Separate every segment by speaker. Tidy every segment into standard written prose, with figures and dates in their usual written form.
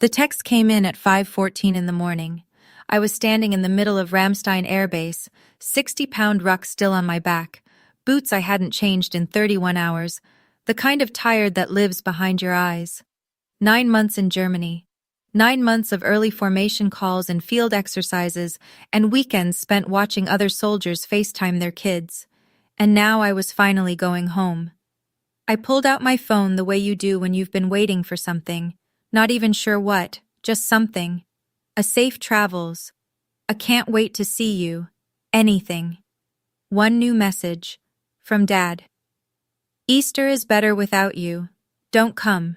Speaker 1: The text came in at 5:14 in the morning. I was standing in the middle of Ramstein Air Base, 60-pound ruck still on my back, boots I hadn't changed in 31 hours, the kind of tired that lives behind your eyes. 9 months in Germany. 9 months of early formation calls and field exercises, and weekends spent watching other soldiers FaceTime their kids. And now I was finally going home. I pulled out my phone the way you do when you've been waiting for something. Not even sure what, just something. A safe travels. A can't wait to see you. Anything. One new message. From Dad. Easter is better without you. Don't come.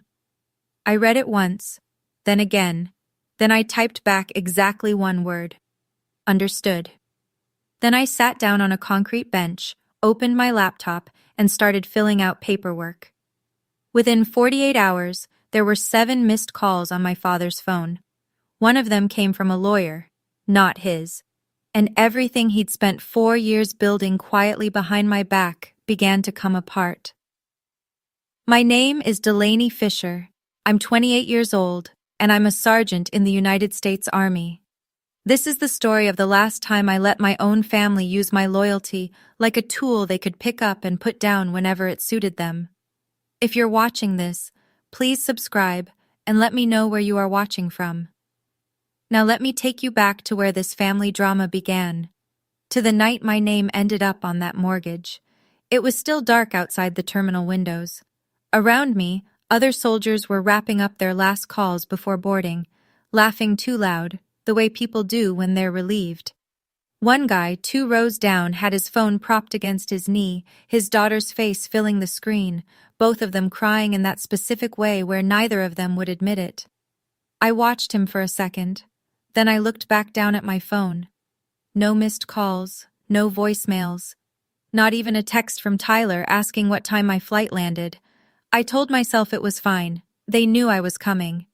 Speaker 1: I read it once, then again. Then I typed back exactly one word. Understood. Then I sat down on a concrete bench, opened my laptop, and started filling out paperwork. Within 48 hours, there were 7 missed calls on my father's phone. One of them came from a lawyer, not his, and everything he'd spent 4 years building quietly behind my back began to come apart. My name is Delaney Fisher. I'm 28 years old, and I'm a sergeant in the United States Army. This is the story of the last time I let my own family use my loyalty like a tool they could pick up and put down whenever it suited them. If you're watching this, please subscribe and let me know where you are watching from. Now let me take you back to where this family drama began. To the night my name ended up on that mortgage. It was still dark outside the terminal windows. Around me, other soldiers were wrapping up their last calls before boarding, laughing too loud, the way people do when they're relieved. One guy, 2 rows down, had his phone propped against his knee, his daughter's face filling the screen, both of them crying in that specific way where neither of them would admit it. I watched him for a second. Then I looked back down at my phone. No missed calls, no voicemails. Not even a text from Tyler asking what time my flight landed. I told myself it was fine. They knew I was coming.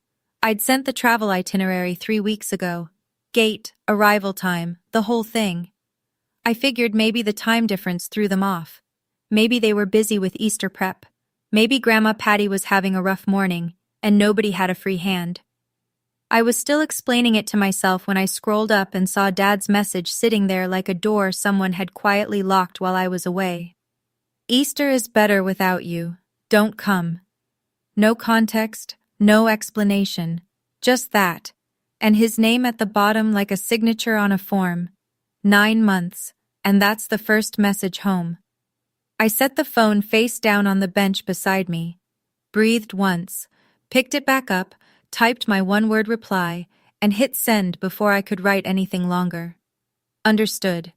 Speaker 1: I'd sent the travel itinerary 3 weeks ago. Gate, arrival time, the whole thing. I figured maybe the time difference threw them off. Maybe they were busy with Easter prep. Maybe Grandma Patty was having a rough morning, and nobody had a free hand. I was still explaining it to myself when I scrolled up and saw Dad's message sitting there like a door someone had quietly locked while I was away. Easter is better without you. Don't come. No context, no explanation. Just that. And his name at the bottom like a signature on a form. 9 months, and that's the first message home. I set the phone face down on the bench beside me, breathed once, picked it back up, typed my one-word reply, and hit send before I could write anything longer. Understood.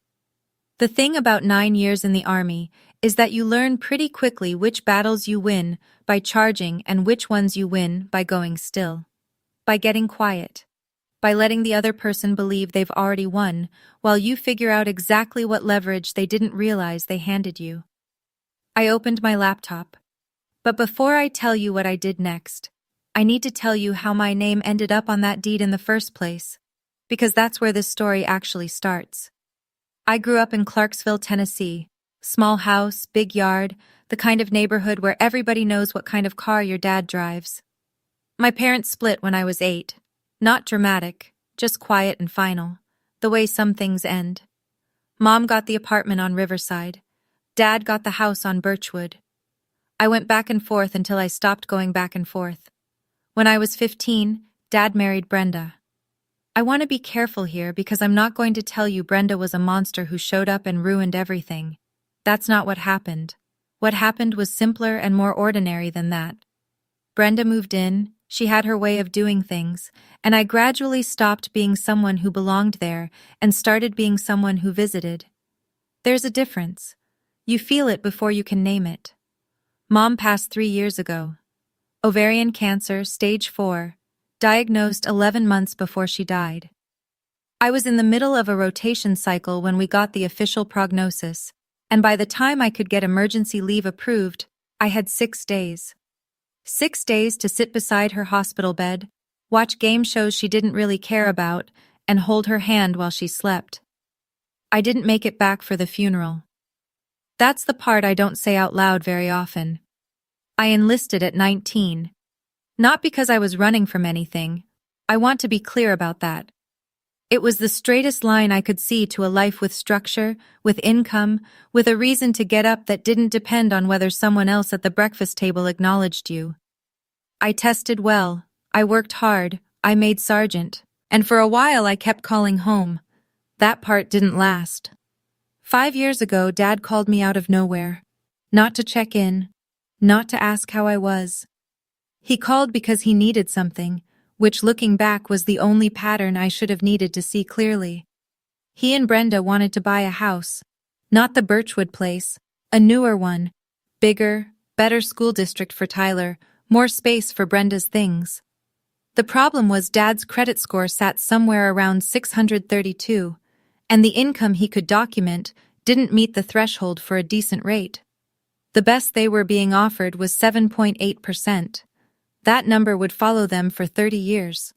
Speaker 1: The thing about 9 years in the Army is that you learn pretty quickly which battles you win by charging and which ones you win by going still. By getting quiet. By letting the other person believe they've already won, while you figure out exactly what leverage they didn't realize they handed you. I opened my laptop. But before I tell you what I did next, I need to tell you how my name ended up on that deed in the first place, because that's where this story actually starts. I grew up in Clarksville, Tennessee. Small house, big yard, the kind of neighborhood where everybody knows what kind of car your dad drives. My parents split when I was 8. Not dramatic, just quiet and final, the way some things end. Mom got the apartment on Riverside. Dad got the house on Birchwood. I went back and forth until I stopped going back and forth. When I was 15, Dad married Brenda. I want to be careful here because I'm not going to tell you Brenda was a monster who showed up and ruined everything. That's not what happened. What happened was simpler and more ordinary than that. Brenda moved in. She had her way of doing things, and I gradually stopped being someone who belonged there and started being someone who visited. There's a difference. You feel it before you can name it. Mom passed 3 years ago. Ovarian cancer, stage 4, diagnosed 11 months before she died. I was in the middle of a rotation cycle when we got the official prognosis, and by the time I could get emergency leave approved, I had 6 days. 6 days to sit beside her hospital bed, watch game shows she didn't really care about, and hold her hand while she slept. I didn't make it back for the funeral. That's the part I don't say out loud very often. I enlisted at 19. Not because I was running from anything, I want to be clear about that. It was the straightest line I could see to a life with structure, with income, with a reason to get up that didn't depend on whether someone else at the breakfast table acknowledged you. I tested well, I worked hard, I made sergeant, and for a while I kept calling home. That part didn't last. 5 years ago, Dad called me out of nowhere. Not to check in, not to ask how I was. He called because he needed something, which looking back was the only pattern I should have needed to see clearly. He and Brenda wanted to buy a house. Not the Birchwood place, a newer one. Bigger, better school district for Tyler, more space for Brenda's things. The problem was Dad's credit score sat somewhere around 632, and the income he could document didn't meet the threshold for a decent rate. The best they were being offered was 7.8%. That number would follow them for 30 years.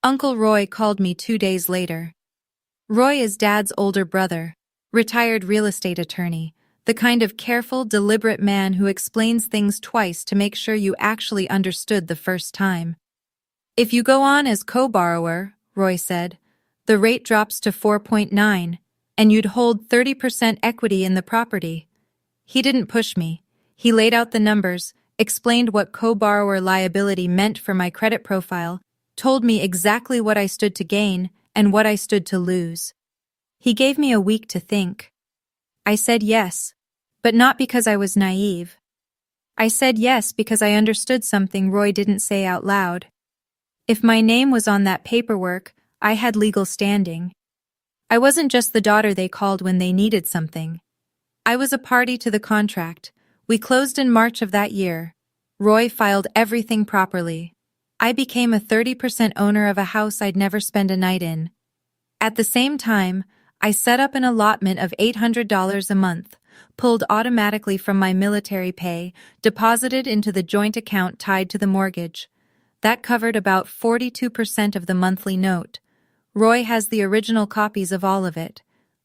Speaker 1: Uncle Roy called me 2 days later. Roy is Dad's older brother, retired real estate attorney, the kind of careful, deliberate man who explains things twice to make sure you actually understood the first time. If you go on as co-borrower, Roy said, the rate drops to 4.9, and you'd hold 30% equity in the property. He didn't push me. He laid out the numbers, explained what co-borrower liability meant for my credit profile, told me exactly what I stood to gain and what I stood to lose. He gave me a week to think. I said yes, but not because I was naive. I said yes because I understood something Roy didn't say out loud. If my name was on that paperwork, I had legal standing. I wasn't just the daughter they called when they needed something. I was a party to the contract. We closed in March of that year. Roy filed everything properly. I became a 30% owner of a house I'd never spend a night in. At the same time, I set up an allotment of $800 a month, pulled automatically from my military pay, deposited into the joint account tied to the mortgage. That covered about 42% of the monthly note. Roy has the original copies of all of it.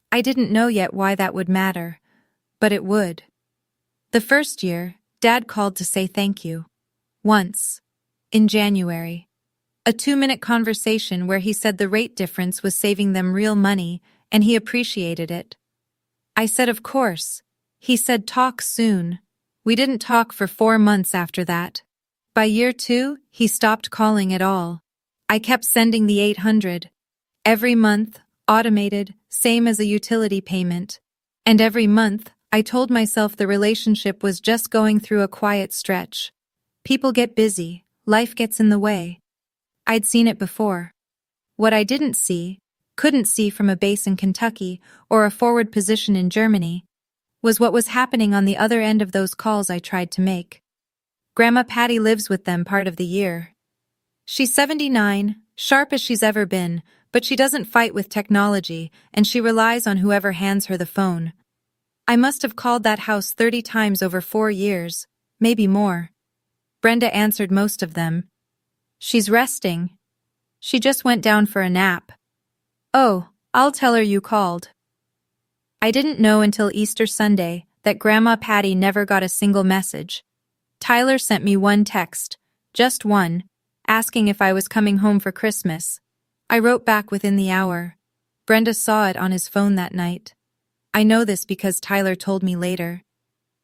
Speaker 1: I didn't know yet why that would matter, but it would. The first year, Dad called to say thank you. Once. In January. A 2-minute conversation where he said the rate difference was saving them real money, and he appreciated it. I said of course. He said talk soon. We didn't talk for 4 months after that. By year 2, he stopped calling at all. I kept sending the 800. Every month, automated, same as a utility payment. And every month, I told myself the relationship was just going through a quiet stretch. People get busy, life gets in the way. I'd seen it before. What I didn't see, couldn't see from a base in Kentucky or a forward position in Germany, was what was happening on the other end of those calls I tried to make. Grandma Patty lives with them part of the year. She's 79, sharp as she's ever been, but she doesn't fight with technology, and she relies on whoever hands her the phone. I must have called that house 30 times over 4 years, maybe more. Brenda answered most of them. She's resting. She just went down for a nap. Oh, I'll tell her you called. I didn't know until Easter Sunday that Grandma Patty never got a single message. Tyler sent me one text, just one, asking if I was coming home for Christmas. I wrote back within the hour. Brenda saw it on his phone that night. I know this because Tyler told me later.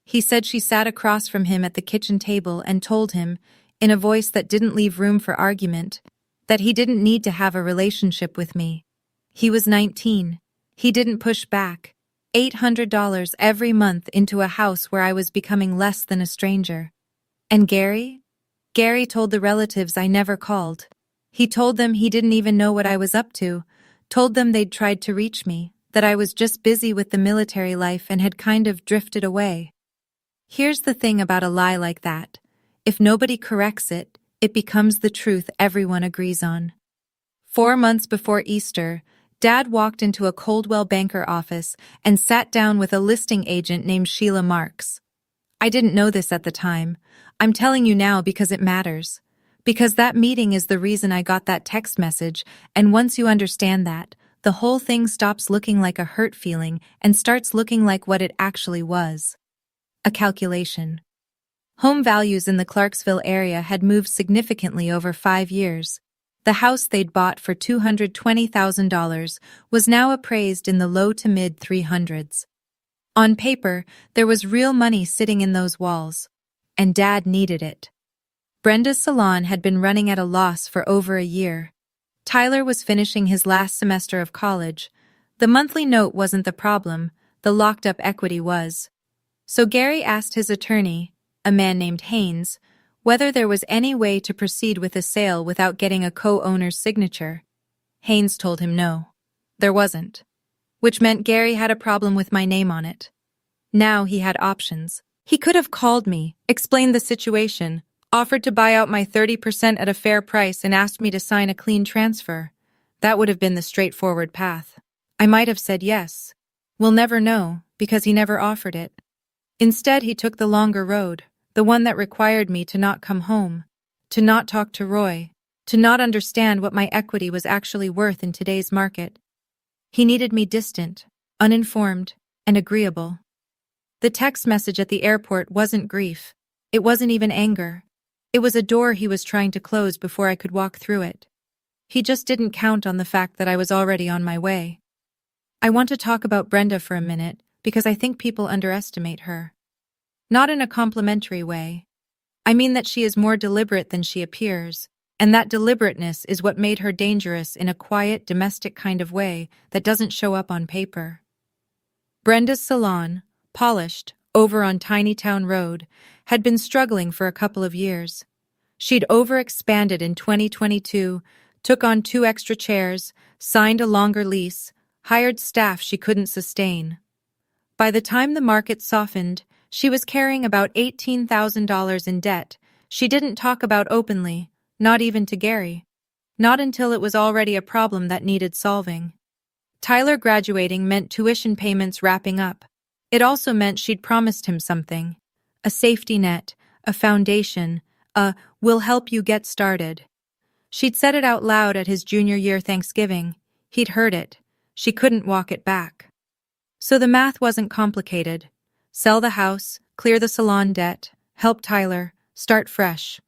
Speaker 1: He said she sat across from him at the kitchen table and told him, in a voice that didn't leave room for argument, that he didn't need to have a relationship with me. He was 19. He didn't push back. $800 every month into a house where I was becoming less than a stranger. And Gary? Gary told the relatives I never called. He told them he didn't even know what I was up to, told them they'd tried to reach me, that I was just busy with the military life and had kind of drifted away. Here's the thing about a lie like that. If nobody corrects it, it becomes the truth everyone agrees on. 4 months before Easter, Dad walked into a Coldwell Banker office and sat down with a listing agent named Sheila Marks. I didn't know this at the time. I'm telling you now because it matters. Because that meeting is the reason I got that text message, and once you understand that, the whole thing stops looking like a hurt feeling and starts looking like what it actually was. A calculation. Home values in the Clarksville area had moved significantly over 5 years. The house they'd bought for $220,000 was now appraised in the low to mid 300s. On paper, there was real money sitting in those walls, and Dad needed it. Brenda's salon had been running at a loss for over a year. Tyler was finishing his last semester of college. The monthly note wasn't the problem, the locked-up equity was. So Gary asked his attorney, a man named Haynes, whether there was any way to proceed with the sale without getting a co-owner's signature. Haynes told him no. There wasn't. Which meant Gary had a problem with my name on it. Now he had options. He could have called me, explained the situation, offered to buy out my 30% at a fair price and asked me to sign a clean transfer. That would have been the straightforward path. I might have said yes. We'll never know, because he never offered it. Instead, he took the longer road, the one that required me to not come home, to not talk to Roy, to not understand what my equity was actually worth in today's market. He needed me distant, uninformed, and agreeable. The text message at the airport wasn't grief. It wasn't even anger. It was a door he was trying to close before I could walk through it. He just didn't count on the fact that I was already on my way. I want to talk about Brenda for a minute because I think people underestimate her. Not in a complimentary way. I mean that she is more deliberate than she appears, and that deliberateness is what made her dangerous in a quiet, domestic kind of way that doesn't show up on paper. Brenda's salon, polished, over on Tiny Town Road, had been struggling for a couple of years. She'd overexpanded in 2022, took on 2 extra chairs, signed a longer lease, hired staff she couldn't sustain. By the time the market softened, she was carrying about $18,000 in debt she didn't talk about openly, not even to Gary. Not until it was already a problem that needed solving. Tyler graduating meant tuition payments wrapping up. It also meant she'd promised him something. A safety net, a foundation, we'll help you get started. She'd said it out loud at his junior year Thanksgiving. He'd heard it. She couldn't walk it back. So the math wasn't complicated. Sell the house, clear the salon debt, help Tyler, start fresh.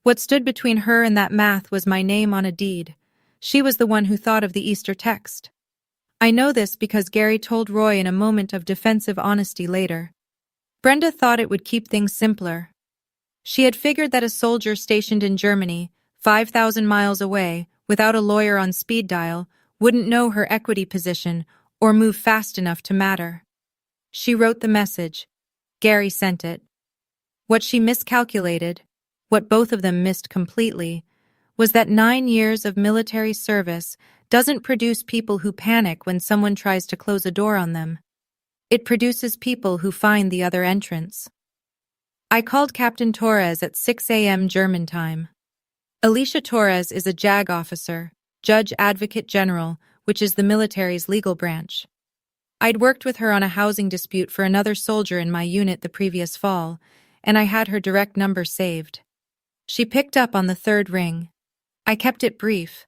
Speaker 1: What stood between her and that math was my name on a deed. She was the one who thought of the Easter text. I know this because Gary told Roy in a moment of defensive honesty later. Brenda thought it would keep things simpler. She had figured that a soldier stationed in Germany, 5,000 miles away, without a lawyer on speed dial, wouldn't know her equity position or move fast enough to matter. She wrote the message. Gary sent it. What she miscalculated, what both of them missed completely, was that 9 years of military service doesn't produce people who panic when someone tries to close a door on them. It produces people who find the other entrance. I called Captain Torres at 6 a.m. German time. Alicia Torres is a JAG officer, Judge Advocate General, which is the military's legal branch. I'd worked with her on a housing dispute for another soldier in my unit the previous fall, and I had her direct number saved. She picked up on the 3rd ring. I kept it brief.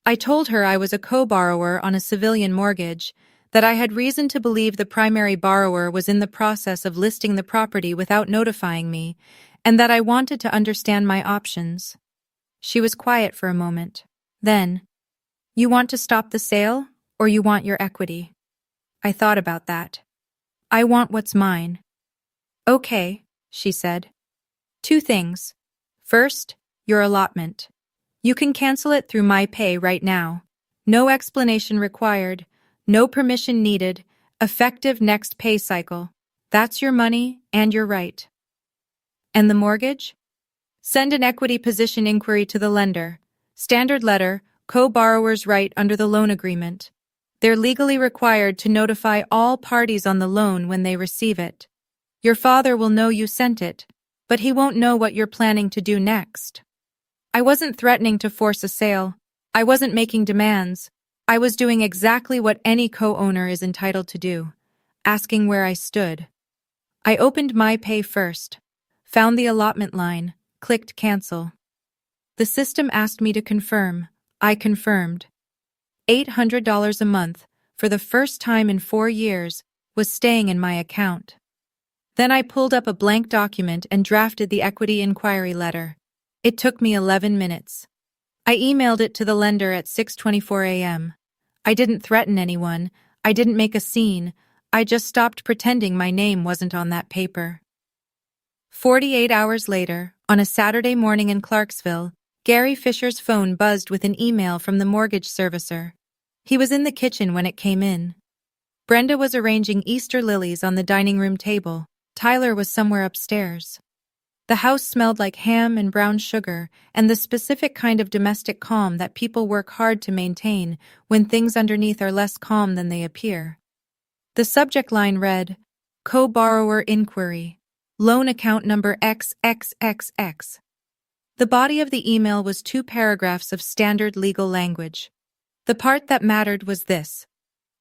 Speaker 1: I told her I was a co-borrower on a civilian mortgage, that I had reason to believe the primary borrower was in the process of listing the property without notifying me, and that I wanted to understand my options. She was quiet for a moment. Then, "You want to stop the sale, or you want your equity?" I thought about that. "I want what's mine." "Okay," she said. "2 things. First, your allotment. You can cancel it through my pay right now. No explanation required, no permission needed, effective next pay cycle. That's your money and your right." "And the mortgage?" "Send an equity position inquiry to the lender. Standard letter, co-borrower's right under the loan agreement. They're legally required to notify all parties on the loan when they receive it. Your father will know you sent it, but he won't know what you're planning to do next." I wasn't threatening to force a sale. I wasn't making demands. I was doing exactly what any co-owner is entitled to do, asking where I stood. I opened my pay first, found the allotment line, clicked cancel. The system asked me to confirm. I confirmed. $800 a month, for the first time in 4 years, was staying in my account. Then I pulled up a blank document and drafted the equity inquiry letter. It took me 11 minutes. I emailed it to the lender at 6:24 a.m. I didn't threaten anyone. I didn't make a scene. I just stopped pretending my name wasn't on that paper. 48 hours later, on a Saturday morning in Clarksville, Gary Fisher's phone buzzed with an email from the mortgage servicer. He was in the kitchen when it came in. Brenda was arranging Easter lilies on the dining room table. Tyler was somewhere upstairs. The house smelled like ham and brown sugar and the specific kind of domestic calm that people work hard to maintain when things underneath are less calm than they appear. The subject line read, Co-borrower inquiry, loan account number XXXX. The body of the email was 2 paragraphs of standard legal language. The part that mattered was this.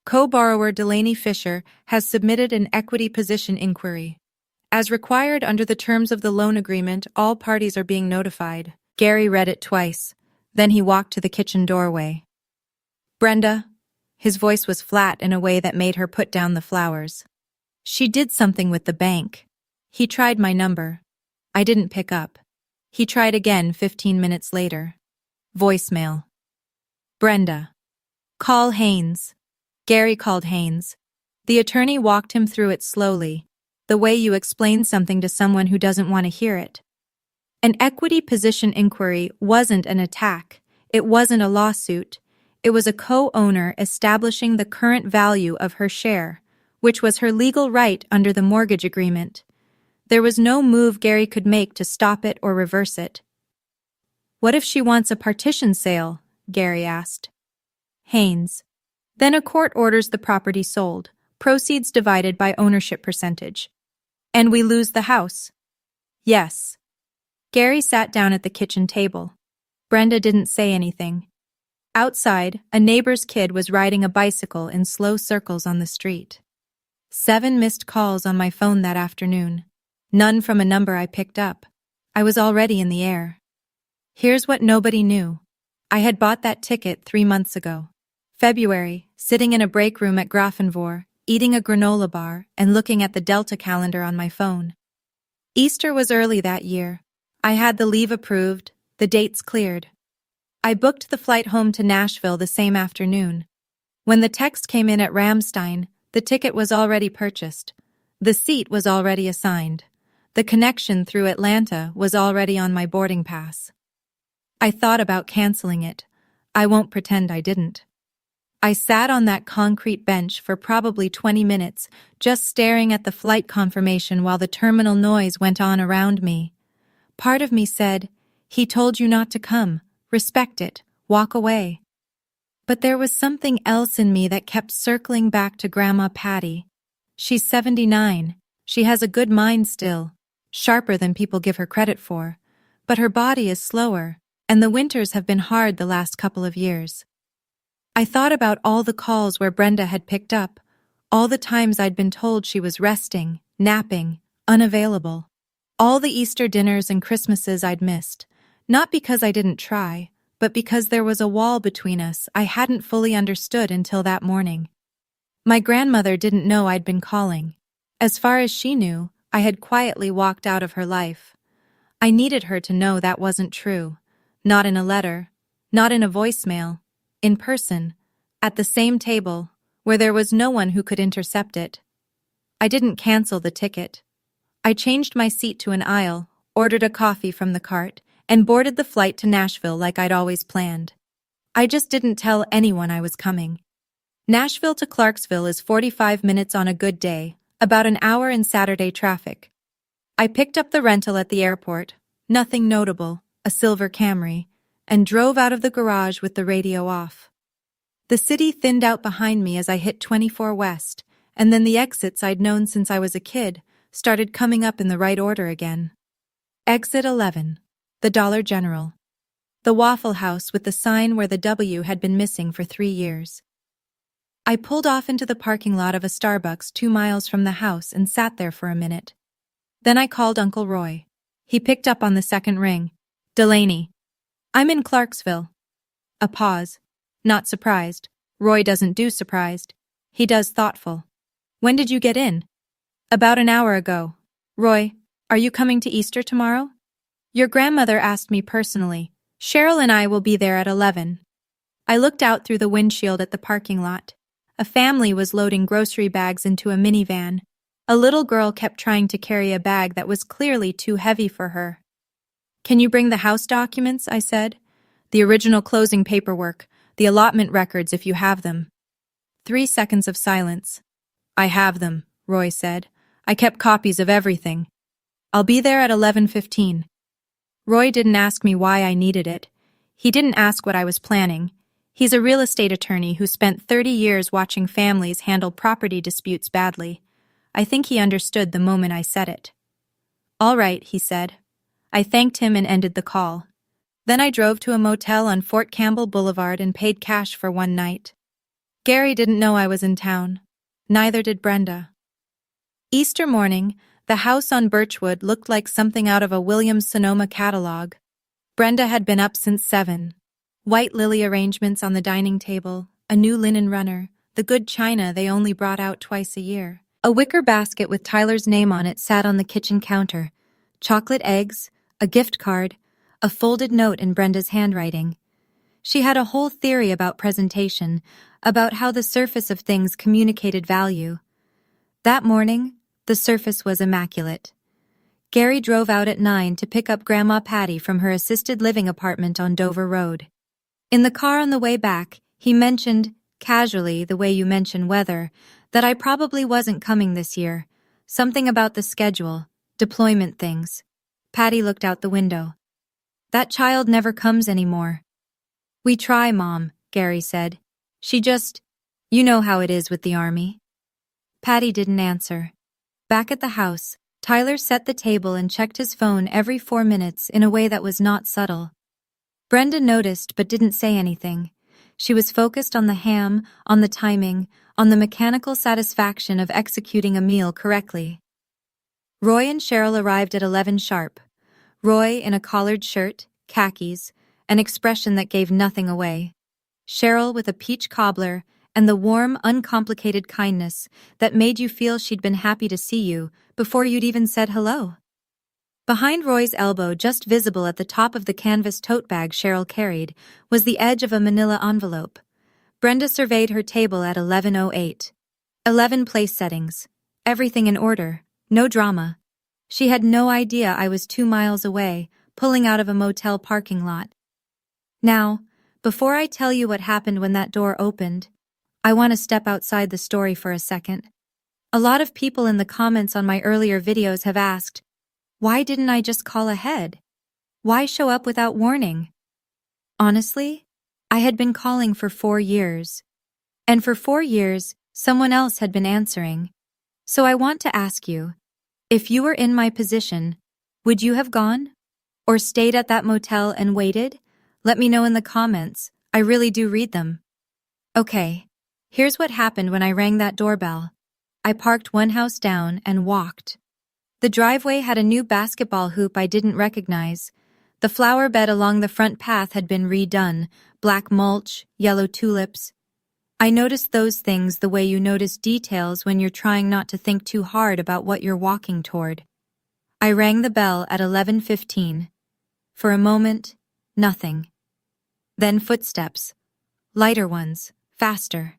Speaker 1: Co-borrower Delaney Fisher has submitted an equity position inquiry. As required under the terms of the loan agreement, all parties are being notified. Gary read it twice. Then he walked to the kitchen doorway. Brenda. His voice was flat in a way that made her put down the flowers. She did something with the bank. He tried my number. I didn't pick up. He tried again 15 minutes later. Voicemail. Brenda. Call Haynes. Gary called Haynes. The attorney walked him through it slowly, the way you explain something to someone who doesn't want to hear it. An equity position inquiry wasn't an attack. It wasn't a lawsuit. It was a co-owner establishing the current value of her share, which was her legal right under the mortgage agreement. There was no move Gary could make to stop it or reverse it. What if she wants a partition sale? Gary asked. Haynes. Then a court orders the property sold, proceeds divided by ownership percentage. And we lose the house. Yes. Gary sat down at the kitchen table. Brenda didn't say anything. Outside, a neighbor's kid was riding a bicycle in slow circles on the street. 7 missed calls on my phone that afternoon. None from a number I picked up. I was already in the air. Here's what nobody knew. I had bought that ticket 3 months ago. February, sitting in a break room at Grafenvor, eating a granola bar and looking at the Delta calendar on my phone. Easter was early that year. I had the leave approved, the dates cleared. I booked the flight home to Nashville the same afternoon. When the text came in at Ramstein, the ticket was already purchased. The seat was already assigned. The connection through Atlanta was already on my boarding pass. I thought about canceling it. I won't pretend I didn't. I sat on that concrete bench for probably 20 minutes, just staring at the flight confirmation while the terminal noise went on around me. Part of me said, "He told you not to come. Respect it. Walk away." But there was something else in me that kept circling back to Grandma Patty. She's 79. She has a good mind still, sharper than people give her credit for. But her body is slower, and the winters have been hard the last couple of years. I thought about all the calls where Brenda had picked up, all the times I'd been told she was resting, napping, unavailable, all the Easter dinners and Christmases I'd missed, not because I didn't try, but because there was a wall between us I hadn't fully understood until that morning. My grandmother didn't know I'd been calling. As far as she knew, I had quietly walked out of her life. I needed her to know that wasn't true. Not in a letter, not in a voicemail. In person, at the same table, where there was no one who could intercept it. I didn't cancel the ticket. I changed my seat to an aisle, ordered a coffee from the cart, and boarded the flight to Nashville like I'd always planned. I just didn't tell anyone I was coming. Nashville to Clarksville is 45 minutes on a good day, about an hour in Saturday traffic. I picked up the rental at the airport, nothing notable, a silver Camry, and drove out of the garage with the radio off. The city thinned out behind me as I hit 24 West, and then the exits I'd known since I was a kid started coming up in the right order again. Exit 11, the Dollar General. The Waffle House with the sign where the W had been missing for 3 years. I pulled off into the parking lot of a Starbucks 2 miles from the house and sat there for a minute. Then I called Uncle Roy. He picked up on the second ring. Delaney. I'm in Clarksville. A pause. Not surprised. Roy doesn't do surprised. He does thoughtful. When did you get in? About an hour ago. Roy, are you coming to Easter tomorrow? Your grandmother asked me personally. Cheryl and I will be there at 11. I looked out through the windshield at the parking lot. A family was loading grocery bags into a minivan. A little girl kept trying to carry a bag that was clearly too heavy for her. "Can you bring the house documents?" I said. "The original closing paperwork, the allotment records if you have them." 3 seconds of silence. "I have them," Roy said. "I kept copies of everything. I'll be there at 11:15. Roy didn't ask me why I needed it. He didn't ask what I was planning. He's a real estate attorney who spent 30 years watching families handle property disputes badly. I think he understood the moment I said it. "All right," he said. I thanked him and ended the call. Then I drove to a motel on Fort Campbell Boulevard and paid cash for one night. Gary didn't know I was in town. Neither did Brenda. Easter morning, the house on Birchwood looked like something out of a Williams-Sonoma catalog. Brenda had been up since 7. White lily arrangements on the dining table, a new linen runner, the good china they only brought out twice a year. A wicker basket with Tyler's name on it sat on the kitchen counter. Chocolate eggs, a gift card, a folded note in Brenda's handwriting. She had a whole theory about presentation, about how the surface of things communicated value. That morning, the surface was immaculate. Gary drove out at 9 to pick up Grandma Patty from her assisted living apartment on Dover Road. In the car on the way back, he mentioned, casually the way you mention weather, that I probably wasn't coming this year. Something about the schedule, deployment things. Patty looked out the window. "That child never comes anymore." "We try, Mom," Gary said. "She just, you know how it is with the army." Patty didn't answer. Back at the house, Tyler set the table and checked his phone every 4 minutes in a way that was not subtle. Brenda noticed but didn't say anything. She was focused on the ham, on the timing, on the mechanical satisfaction of executing a meal correctly. Roy and Cheryl arrived at 11 sharp. Roy in a collared shirt, khakis, an expression that gave nothing away. Cheryl with a peach cobbler and the warm, uncomplicated kindness that made you feel she'd been happy to see you before you'd even said hello. Behind Roy's elbow, just visible at the top of the canvas tote bag Cheryl carried, was the edge of a manila envelope. Brenda surveyed her table at 11:08. 11 place settings. Everything in order. No drama. She had no idea I was 2 miles away, pulling out of a motel parking lot. Now, before I tell you what happened when that door opened, I want to step outside the story for a second. A lot of people in the comments on my earlier videos have asked, why didn't I just call ahead? Why show up without warning? Honestly, I had been calling for 4 years. And for 4 years, someone else had been answering. So I want to ask you, if you were in my position, would you have gone? Or stayed at that motel and waited? Let me know in the comments. I really do read them. Okay, here's what happened when I rang that doorbell. I parked one house down and walked. The driveway had a new basketball hoop I didn't recognize. The flower bed along the front path had been redone, black mulch, yellow tulips. I noticed those things the way you notice details when you're trying not to think too hard about what you're walking toward. I rang the bell at 11:15. For a moment, nothing. Then footsteps. Lighter ones, faster.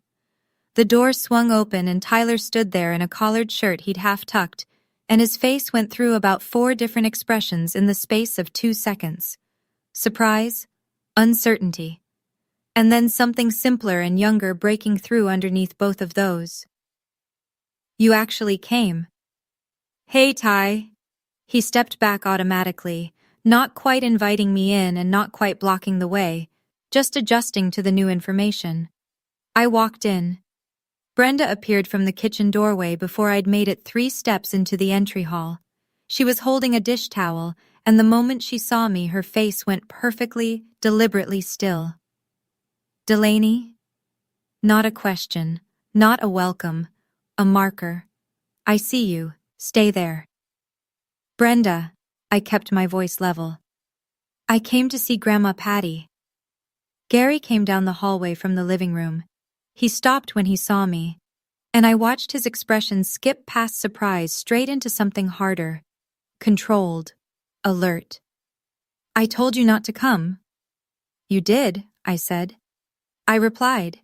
Speaker 1: The door swung open and Tyler stood there in a collared shirt he'd half tucked, and his face went through about 4 different expressions in the space of 2 seconds. Surprise, uncertainty, and then something simpler and younger breaking through underneath both of those. You actually came. Hey, Ty. He stepped back automatically, not quite inviting me in and not quite blocking the way, just adjusting to the new information. I walked in. Brenda appeared from the kitchen doorway before I'd made it 3 steps into the entry hall. She was holding a dish towel, and the moment she saw me, her face went perfectly, deliberately still. Delaney? Not a question, not a welcome, a marker. I see you, stay there. Brenda, I kept my voice level. I came to see Grandma Patty. Gary came down the hallway from the living room. He stopped when he saw me, and I watched his expression skip past surprise straight into something harder, controlled, alert. I told you not to come. You did, I said. I replied.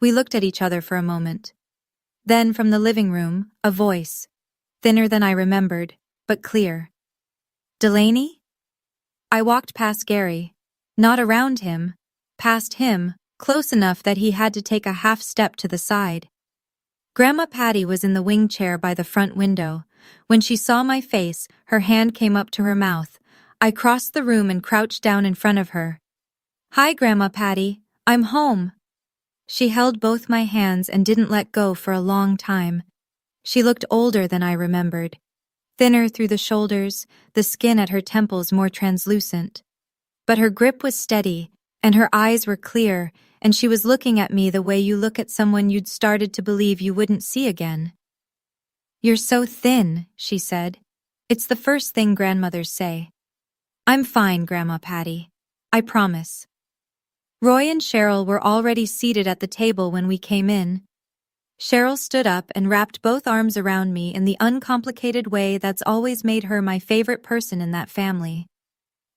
Speaker 1: We looked at each other for a moment. Then from the living room, a voice, thinner than I remembered, but clear. Delaney? I walked past Gary, not around him, past him, close enough that he had to take a half step to the side. Grandma Patty was in the wing chair by the front window. When she saw my face, her hand came up to her mouth. I crossed the room and crouched down in front of her. Hi, Grandma Patty. I'm home. She held both my hands and didn't let go for a long time. She looked older than I remembered. Thinner through the shoulders, the skin at her temples more translucent. But her grip was steady, and her eyes were clear, and she was looking at me the way you look at someone you'd started to believe you wouldn't see again. You're so thin, she said. It's the first thing grandmothers say. I'm fine, Grandma Patty. I promise. Roy and Cheryl were already seated at the table when we came in. Cheryl stood up and wrapped both arms around me in the uncomplicated way that's always made her my favorite person in that family.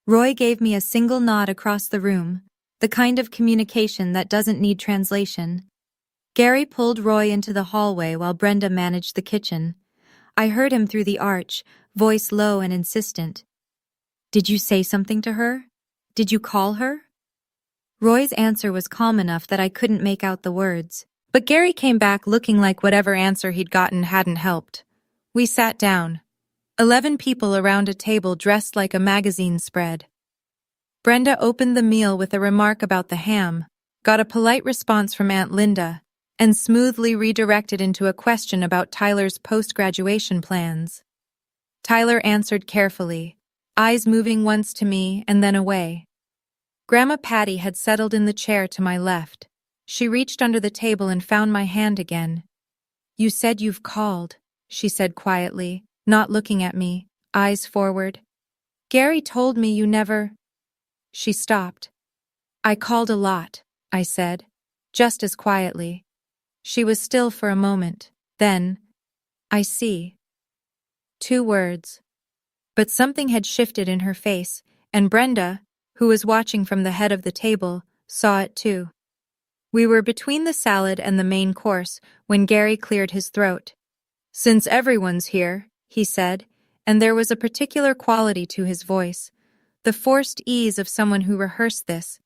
Speaker 1: Roy gave me a single nod across the room, the kind of communication that doesn't need translation. Gary pulled Roy into the hallway while Brenda managed the kitchen. I heard him through the arch, voice low and insistent. Did you say something to her? Did you call her? Roy's answer was calm enough that I couldn't make out the words. But Gary came back looking like whatever answer he'd gotten hadn't helped. We sat down. 11 people around a table dressed like a magazine spread. Brenda opened the meal with a remark about the ham, got a polite response from Aunt Linda, and smoothly redirected into a question about Tyler's post-graduation plans. Tyler answered carefully, eyes moving once to me and then away. Grandma Patty had settled in the chair to my left. She reached under the table and found my hand again. You said you've called, she said quietly, not looking at me, eyes forward. Gary told me you never... She stopped. I called a lot, I said, just as quietly. She was still for a moment. Then, I see. 2 words. But something had shifted in her face, and Brenda, who was watching from the head of the table, saw it too. We were between the salad and the main course when Gary cleared his throat. Since everyone's here, he said, and there was a particular quality to his voice, the forced ease of someone who rehearsed this.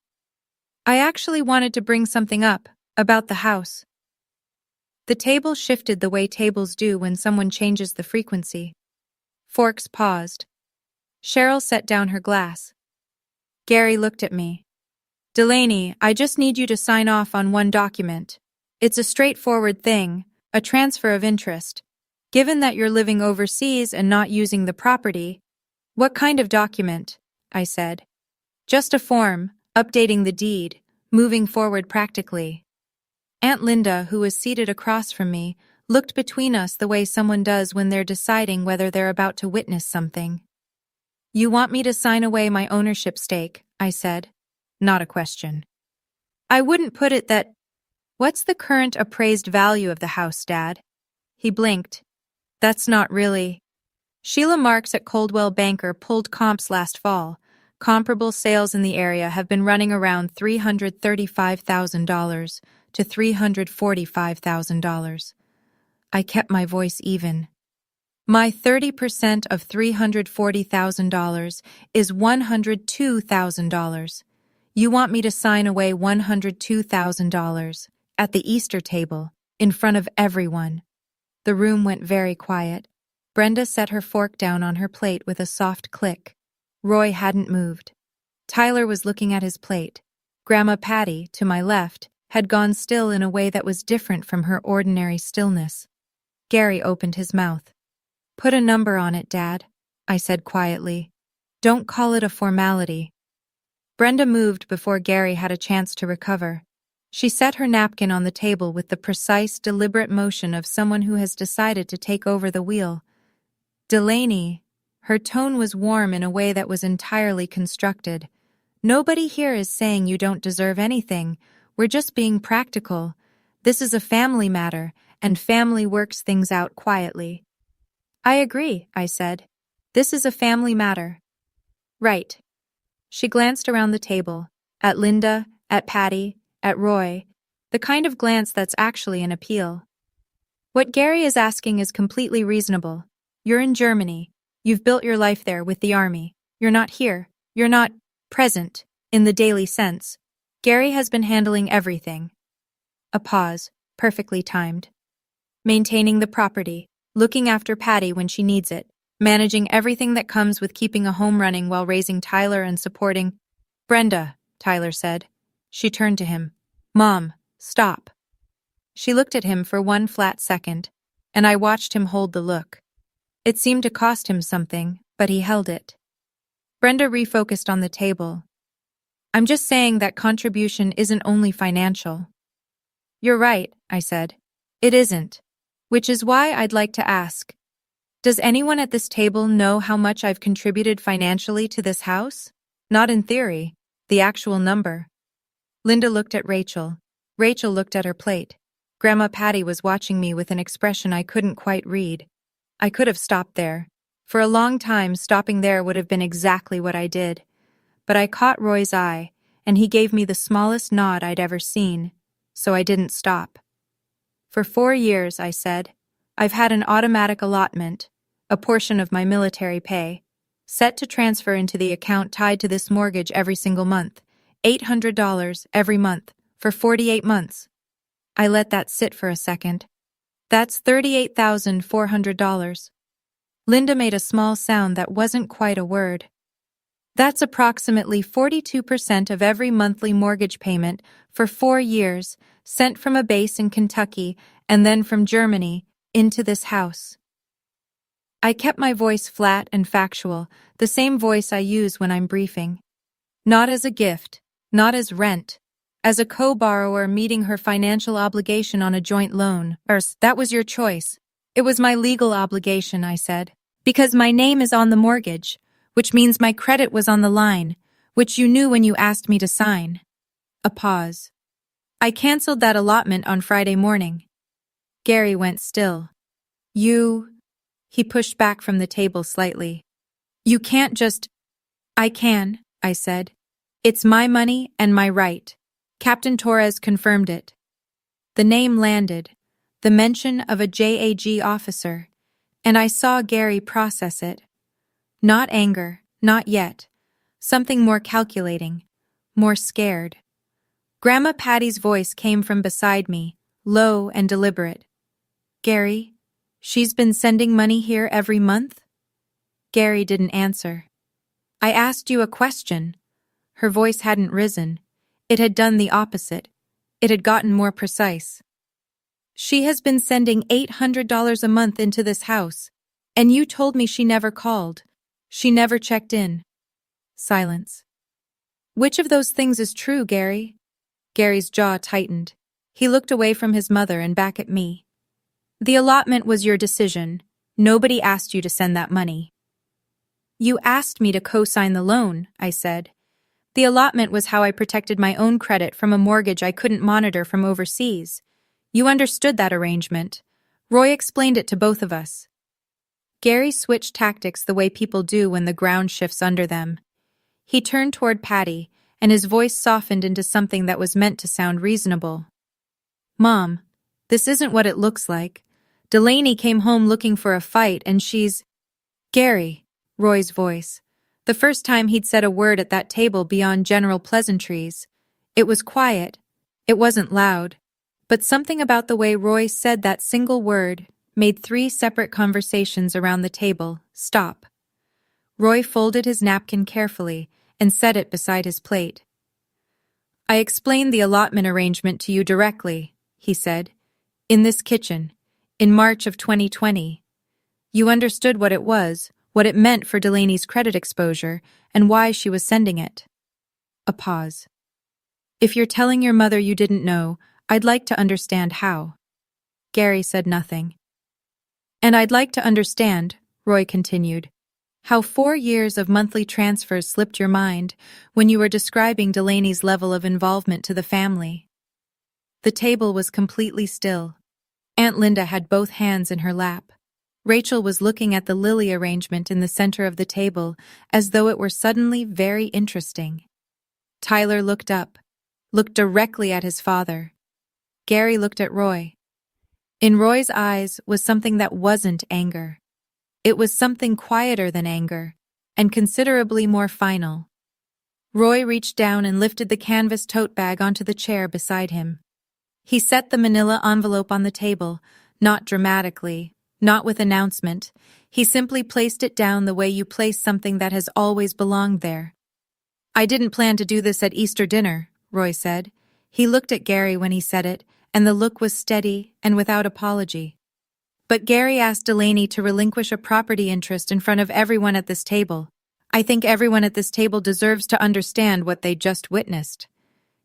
Speaker 1: I actually wanted to bring something up, about the house. The table shifted the way tables do when someone changes the frequency. Forks paused. Cheryl set down her glass. Gary looked at me. Delaney, I just need you to sign off on one document. It's a straightforward thing, a transfer of interest. Given that you're living overseas and not using the property, what kind of document? I said. Just a form, updating the deed, moving forward practically. Aunt Linda, who was seated across from me, looked between us the way someone does when they're deciding whether they're about to witness something. You want me to sign away my ownership stake, I said. Not a question. I wouldn't put it that... What's the current appraised value of the house, Dad? He blinked. That's not really... Sheila Marks at Coldwell Banker pulled comps last fall. Comparable sales in the area have been running around $335,000 to $345,000. I kept my voice even. My 30% of $340,000 is $102,000. You want me to sign away $102,000 at the Easter table, in front of everyone. The room went very quiet. Brenda set her fork down on her plate with a soft click. Roy hadn't moved. Tyler was looking at his plate. Grandma Patty, to my left, had gone still in a way that was different from her ordinary stillness. Gary opened his mouth. Put a number on it, Dad, I said quietly. Don't call it a formality. Brenda moved before Gary had a chance to recover. She set her napkin on the table with the precise, deliberate motion of someone who has decided to take over the wheel. Delaney, her tone was warm in a way that was entirely constructed. Nobody here is saying you don't deserve anything. We're just being practical. This is a family matter, and family works things out quietly. I agree, I said. This is a family matter. Right. She glanced around the table. at Linda, at Patty, at Roy, the kind of glance that's actually an appeal. What Gary is asking is completely reasonable. You're in Germany. You've built your life there with the army. You're not here. You're not present, in the daily sense. Gary has been handling everything. A pause, perfectly timed. Maintaining the property, looking after Patty when she needs it, managing everything that comes with keeping a home running while raising Tyler and supporting. Brenda, Tyler said. She turned to him. Mom, stop. She looked at him for one flat second, and I watched him hold the look. It seemed to cost him something, but he held it. Brenda refocused on the table. I'm just saying that contribution isn't only financial. You're right, I said. It isn't. Which is why I'd like to ask. Does anyone at this table know how much I've contributed financially to this house? Not in theory, the actual number. Linda looked at Rachel. Rachel looked at her plate. Grandma Patty was watching me with an expression I couldn't quite read. I could have stopped there. For a long time, stopping there would have been exactly what I did. But I caught Roy's eye, and he gave me the smallest nod I'd ever seen, so I didn't stop. For 4 years, I said, I've had an automatic allotment, a portion of my military pay, set to transfer into the account tied to this mortgage every single month, $800 every month, for 48 months. I let that sit for a second. That's $38,400. Linda made a small sound that wasn't quite a word. That's approximately 42% of every monthly mortgage payment for 4 years, sent from a base in Kentucky and then from Germany into this house. I kept my voice flat and factual, the same voice I use when I'm briefing. Not as a gift, not as rent, as a co-borrower meeting her financial obligation on a joint loan. That was your choice. It was my legal obligation, I said. Because my name is on the mortgage, which means my credit was on the line, which you knew when you asked me to sign. A pause. I canceled that allotment on Friday morning. Gary went still. He pushed back from the table slightly. You can't just... I can, I said. It's my money and my right. Captain Torres confirmed it. The name landed, the mention of a JAG officer, and I saw Gary process it. Not anger, not yet. Something more calculating, more scared. Grandma Patty's voice came from beside me, low and deliberate. Gary, she's been sending money here every month? Gary didn't answer. I asked you a question. Her voice hadn't risen. It had done the opposite. It had gotten more precise. She has been sending $800 a month into this house, and you told me she never called. She never checked in. Silence. Which of those things is true, Gary? Gary's jaw tightened. He looked away from his mother and back at me. The allotment was your decision. Nobody asked you to send that money. You asked me to co-sign the loan, I said. The allotment was how I protected my own credit from a mortgage I couldn't monitor from overseas. You understood that arrangement. Roy explained it to both of us. Gary switched tactics the way people do when the ground shifts under them. He turned toward Patty, and his voice softened into something that was meant to sound reasonable. Mom, this isn't what it looks like. Delaney came home looking for a fight, and she's... Gary, Roy's voice. The first time he'd said a word at that table beyond general pleasantries. It was quiet. It wasn't loud. But something about the way Roy said that single word made 3 separate conversations around the table stop. Roy folded his napkin carefully and set it beside his plate. I explained the allotment arrangement to you directly, he said. In this kitchen, in March of 2020. You understood what it was, what it meant for Delaney's credit exposure, and why she was sending it. A pause. If you're telling your mother you didn't know, I'd like to understand how. Gary said nothing. And I'd like to understand, Roy continued, how 4 years of monthly transfers slipped your mind when you were describing Delaney's level of involvement to the family. The table was completely still. Aunt Linda had both hands in her lap. Rachel was looking at the lily arrangement in the center of the table as though it were suddenly very interesting. Tyler looked up, looked directly at his father. Gary looked at Roy. In Roy's eyes was something that wasn't anger. It was something quieter than anger, and considerably more final. Roy reached down and lifted the canvas tote bag onto the chair beside him. He set the manila envelope on the table, not dramatically, not with announcement. He simply placed it down the way you place something that has always belonged there. "I didn't plan to do this at Easter dinner," Roy said. He looked at Gary when he said it, and the look was steady and without apology. But Gary asked Delaney to relinquish a property interest in front of everyone at this table. "I think everyone at this table deserves to understand what they just witnessed."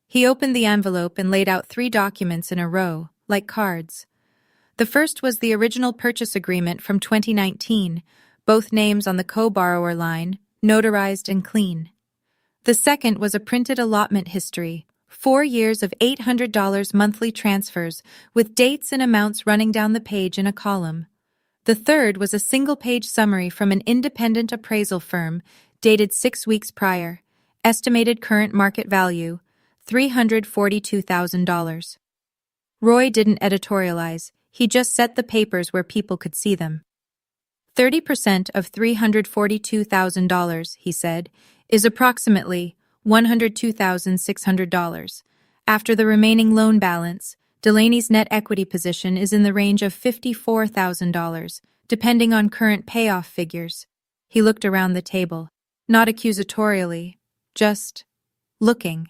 Speaker 1: He opened the envelope and laid out 3 documents in a row, like cards. The first was the original purchase agreement from 2019, both names on the co-borrower line, notarized and clean. The second was a printed allotment history, 4 years of $800 monthly transfers, with dates and amounts running down the page in a column. The third was a single-page summary from an independent appraisal firm, dated 6 weeks prior, estimated current market value, $342,000. Roy didn't editorialize, he just set the papers where people could see them. 30% of $342,000, he said, is approximately $102,600. After the remaining loan balance, Delaney's net equity position is in the range of $54,000, depending on current payoff figures. He looked around the table, not accusatorially, just looking.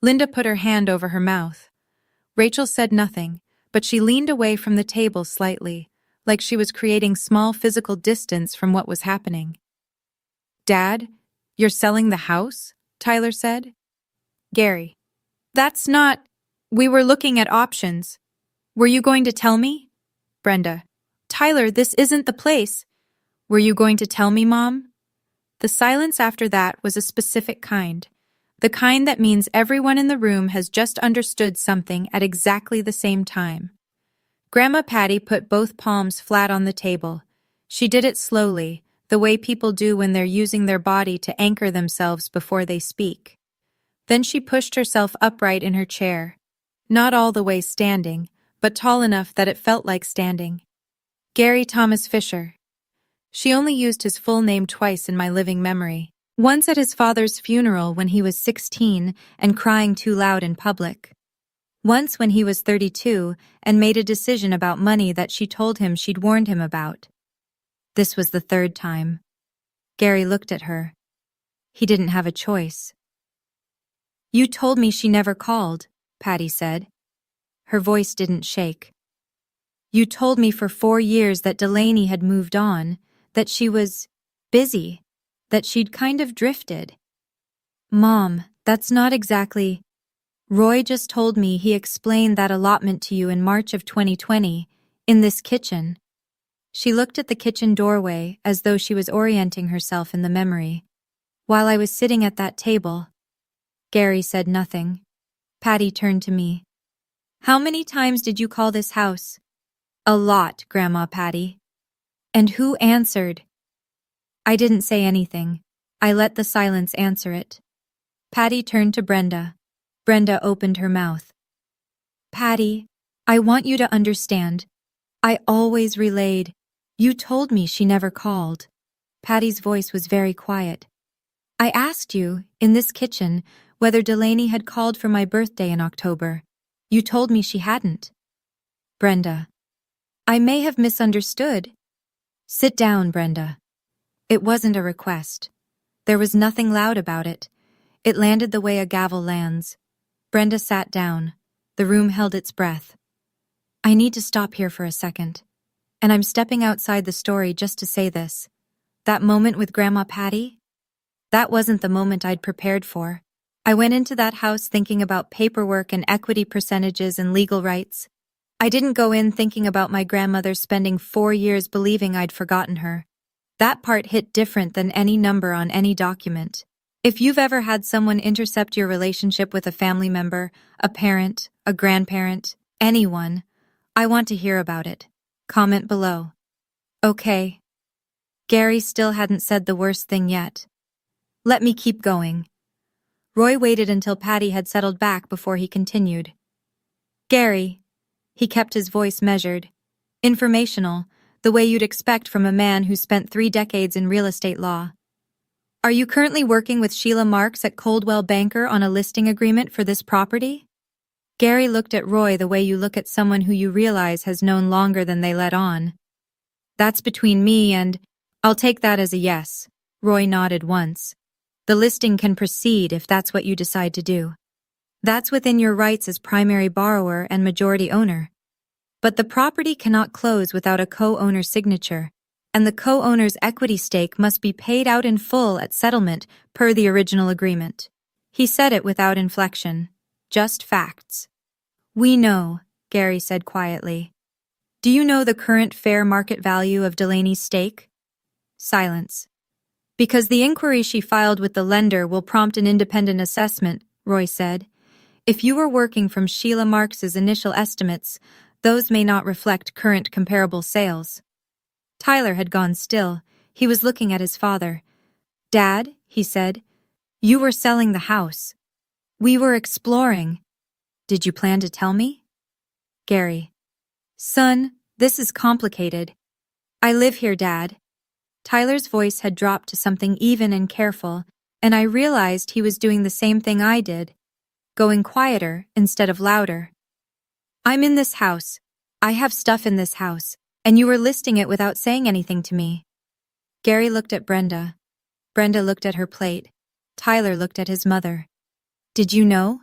Speaker 1: Linda put her hand over her mouth. Rachel said nothing, but she leaned away from the table slightly, like she was creating small physical distance from what was happening. "Dad, you're selling the house?" Tyler said. Gary: "That's not... We were looking at options. Were you going to tell me?" Brenda: "Tyler, this isn't the place." "Were you going to tell me, Mom?" The silence after that was a specific kind. The kind that means everyone in the room has just understood something at exactly the same time. Grandma Patty put both palms flat on the table. She did it slowly, the way people do when they're using their body to anchor themselves before they speak. Then she pushed herself upright in her chair, not all the way standing, but tall enough that it felt like standing. "Gary Thomas Fisher." She only used his full name twice in my living memory. Once at his father's funeral when he was 16 and crying too loud in public. Once when he was 32 and made a decision about money that she told him she'd warned him about. This was the 3rd time. Gary looked at her. He didn't have a choice. "You told me she never called," Patty said. Her voice didn't shake. "You told me for 4 years that Delaney had moved on, that she was busy, that she'd kind of drifted." "Mom, that's not exactly..." "Roy just told me he explained that allotment to you in March of 2020, in this kitchen." She looked at the kitchen doorway as though she was orienting herself in the memory. "While I was sitting at that table." Gary said nothing. Patty turned to me. "How many times did you call this house?" "A lot, Grandma Patty." "And who answered?" I didn't say anything. I let the silence answer it. Patty turned to Brenda. Brenda opened her mouth. "Patty, I want you to understand. I always relayed. You told me she never called." Patty's voice was very quiet. "I asked you, in this kitchen, whether Delaney had called for my birthday in October. You told me she hadn't." Brenda: "I may have misunderstood." "Sit down, Brenda." It wasn't a request. There was nothing loud about it. It landed the way a gavel lands. Brenda sat down. The room held its breath. "I need to stop here for a second. And I'm stepping outside the story just to say this. That moment with Grandma Patty? That wasn't the moment I'd prepared for. I went into that house thinking about paperwork and equity percentages and legal rights. I didn't go in thinking about my grandmother spending 4 years believing I'd forgotten her. That part hit different than any number on any document. If you've ever had someone intercept your relationship with a family member, a parent, a grandparent, anyone, I want to hear about it. Comment below. Okay. Gary still hadn't said the worst thing yet. Let me keep going. Roy waited until Patty had settled back before he continued. Gary. He kept his voice measured. Informational, the way you'd expect from a man who spent 3 decades in real estate law. Are you currently working with Sheila Marks at Coldwell Banker on a listing agreement for this property? Gary looked at Roy the way you look at someone who you realize has known longer than they let on. That's between me and… I'll take that as a yes. Roy nodded once. The listing can proceed if that's what you decide to do. That's within your rights as primary borrower and majority owner. But the property cannot close without a co-owner's signature, and the co-owner's equity stake must be paid out in full at settlement per the original agreement. He said it without inflection. Just facts. We know, Gary said quietly. Do you know the current fair market value of Delaney's stake? Silence. Because the inquiry she filed with the lender will prompt an independent assessment, Roy said. If you were working from Sheila Marks's initial estimates, those may not reflect current comparable sales. Tyler had gone still. He was looking at his father. Dad, he said, you were selling the house. We were exploring. Did you plan to tell me? Gary. Son, this is complicated. I live here, Dad. Tyler's voice had dropped to something even and careful, and I realized he was doing the same thing I did, going quieter instead of louder. I'm in this house. I have stuff in this house, and you were listing it without saying anything to me. Gary looked at Brenda. Brenda looked at her plate. Tyler looked at his mother. Did you know?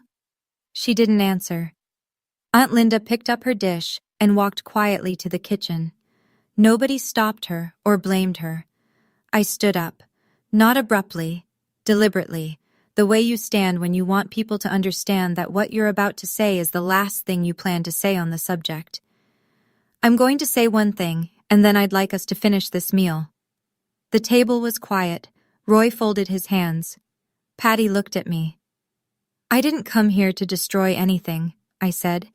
Speaker 1: She didn't answer. Aunt Linda picked up her dish and walked quietly to the kitchen. Nobody stopped her or blamed her. I stood up, not abruptly, deliberately, the way you stand when you want people to understand that what you're about to say is the last thing you plan to say on the subject. I'm going to say one thing, and then I'd like us to finish this meal. The table was quiet. Roy folded his hands. Patty looked at me. I didn't come here to destroy anything, I said.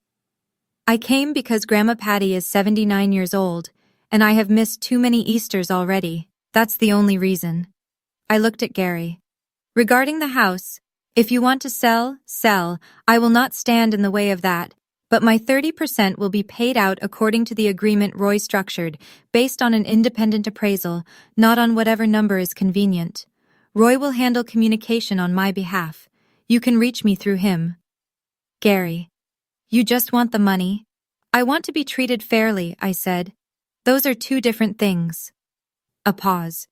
Speaker 1: I came because Grandma Patty is 79 years old, and I have missed too many Easters already. That's the only reason. I looked at Gary. Regarding the house, if you want to sell, sell. I will not stand in the way of that, but my 30% will be paid out according to the agreement Roy structured, based on an independent appraisal, not on whatever number is convenient. Roy will handle communication on my behalf. You can reach me through him. Gary. You just want the money? I want to be treated fairly, I said. Those are two different things. A pause.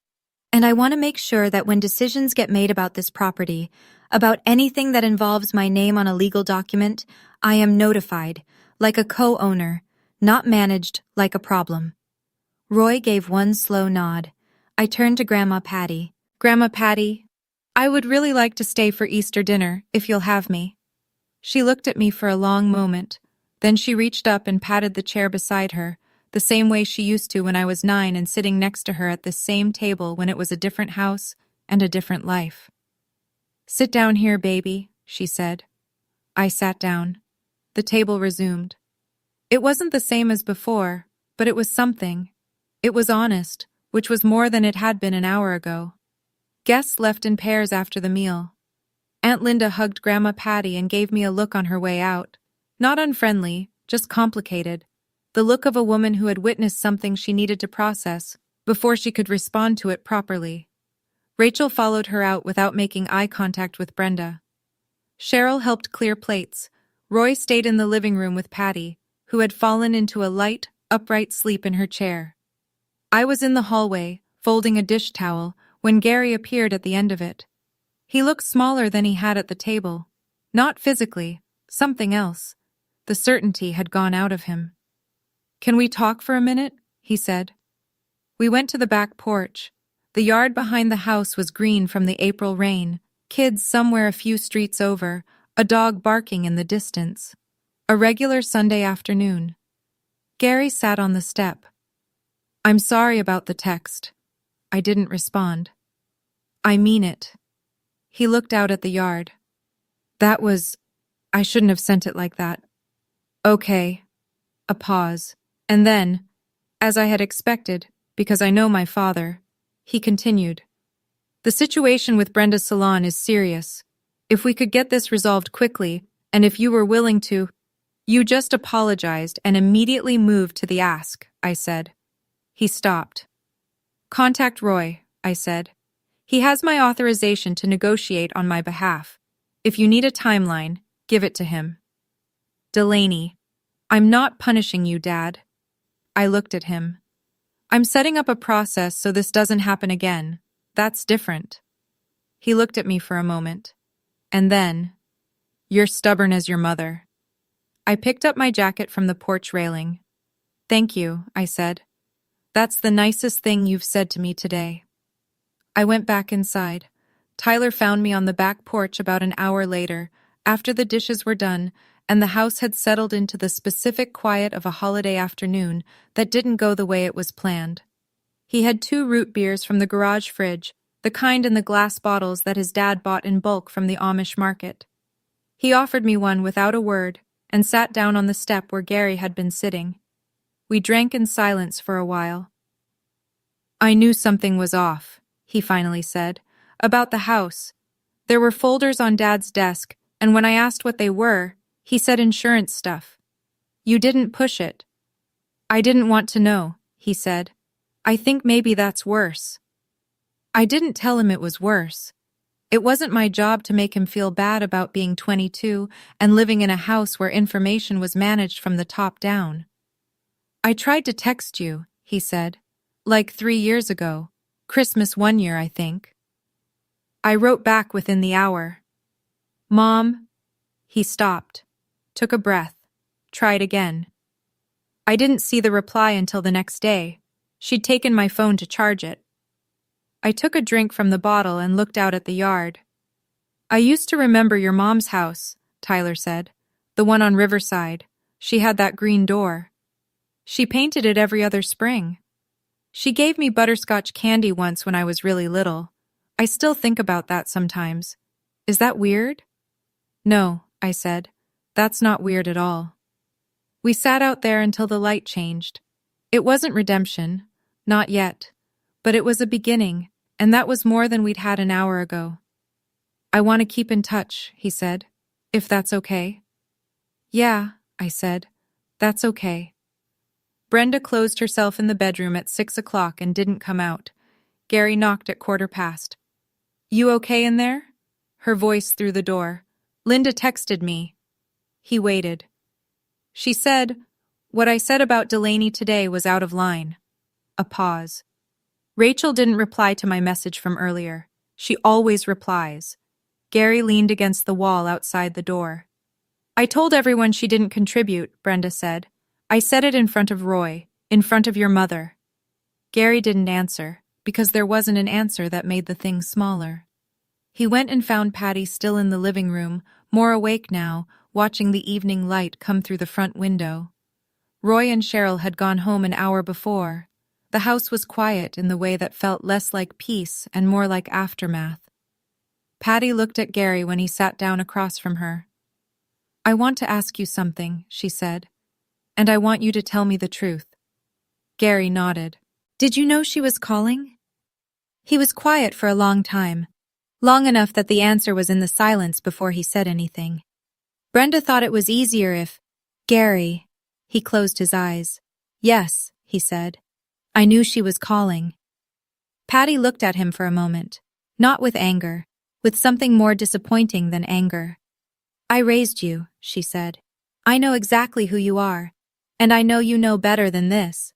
Speaker 1: And I want to make sure that when decisions get made about this property, about anything that involves my name on a legal document, I am notified, like a co-owner, not managed like a problem. Roy gave one slow nod. I turned to Grandma Patty. Grandma Patty, I would really like to stay for Easter dinner, if you'll have me. She looked at me for a long moment. Then she reached up and patted the chair beside her, the same way she used to when I was 9 and sitting next to her at this same table when it was a different house and a different life. Sit down here, baby, she said. I sat down. The table resumed. It wasn't the same as before, but it was something. It was honest, which was more than it had been an hour ago. Guests left in pairs after the meal. Aunt Linda hugged Grandma Patty and gave me a look on her way out. Not unfriendly, just complicated. The look of a woman who had witnessed something she needed to process before she could respond to it properly. Rachel followed her out without making eye contact with Brenda. Cheryl helped clear plates. Roy stayed in the living room with Patty, who had fallen into a light, upright sleep in her chair. I was in the hallway, folding a dish towel, when Gary appeared at the end of it. He looked smaller than he had at the table. Not physically, something else. The certainty had gone out of him. Can we talk for a minute? He said. We went to the back porch. The yard behind the house was green from the April rain, kids somewhere a few streets over, a dog barking in the distance. A regular Sunday afternoon. Gary sat on the step. I'm sorry about the text. I didn't respond. I mean it. He looked out at the yard. I shouldn't have sent it like that. Okay. A pause. And then, as I had expected, because I know my father, he continued. The situation with Brenda's salon is serious. If we could get this resolved quickly, and if you were willing to— You just apologized and immediately moved to the ask, I said. He stopped. Contact Roy, I said. He has my authorization to negotiate on my behalf. If you need a timeline, give it to him. Delaney, I'm not punishing you, Dad. I looked at him. I'm setting up a process so this doesn't happen again. That's different. He looked at me for a moment. And then, you're stubborn as your mother. I picked up my jacket from the porch railing. Thank you, I said. That's the nicest thing you've said to me today. I went back inside. Tyler found me on the back porch about an hour later, after the dishes were done, and the house had settled into the specific quiet of a holiday afternoon that didn't go the way it was planned. He had 2 root beers from the garage fridge, the kind in the glass bottles that his dad bought in bulk from the Amish market. He offered me one without a word and sat down on the step where Gary had been sitting. We drank in silence for a while. I knew something was off, he finally said, about the house. There were folders on Dad's desk, and when I asked what they were, he said insurance stuff. You didn't push it. I didn't want to know, he said. I think maybe that's worse. I didn't tell him it was worse. It wasn't my job to make him feel bad about being 22 and living in a house where information was managed from the top down. I tried to text you, he said. Like 3 years ago. Christmas one year, I think. I wrote back within the hour. Mom. He stopped, took a breath, tried again. I didn't see the reply until the next day. She'd taken my phone to charge it. I took a drink from the bottle and looked out at the yard. I used to remember your mom's house, Tyler said. The one on Riverside. She had that green door. She painted it every other spring. She gave me butterscotch candy once when I was really little. I still think about that sometimes. Is that weird? No, I said. That's not weird at all. We sat out there until the light changed. It wasn't redemption. Not yet. But it was a beginning, and that was more than we'd had an hour ago. I want to keep in touch, he said. If that's okay. Yeah, I said. That's okay. Brenda closed herself in the bedroom at 6 o'clock and didn't come out. Gary knocked at 1:15. You okay in there? Her voice through the door. Linda texted me. He waited. She said, what I said about Delaney today was out of line. A pause. Rachel didn't reply to my message from earlier. She always replies. Gary leaned against the wall outside the door. I told everyone she didn't contribute, Brenda said. I said it in front of Roy, in front of your mother. Gary didn't answer, because there wasn't an answer that made the thing smaller. He went and found Patty still in the living room, more awake now, watching the evening light come through the front window. Roy and Cheryl had gone home an hour before. The house was quiet in the way that felt less like peace and more like aftermath. Patty looked at Gary when he sat down across from her. I want to ask you something, she said, and I want you to tell me the truth. Gary nodded. Did you know she was calling? He was quiet for a long time, long enough that the answer was in the silence before he said anything. Brenda thought it was easier if— Gary. He closed his eyes. Yes, he said. I knew she was calling. Patty looked at him for a moment, not with anger, with something more disappointing than anger. I raised you, she said. I know exactly who you are, and I know you know better than this.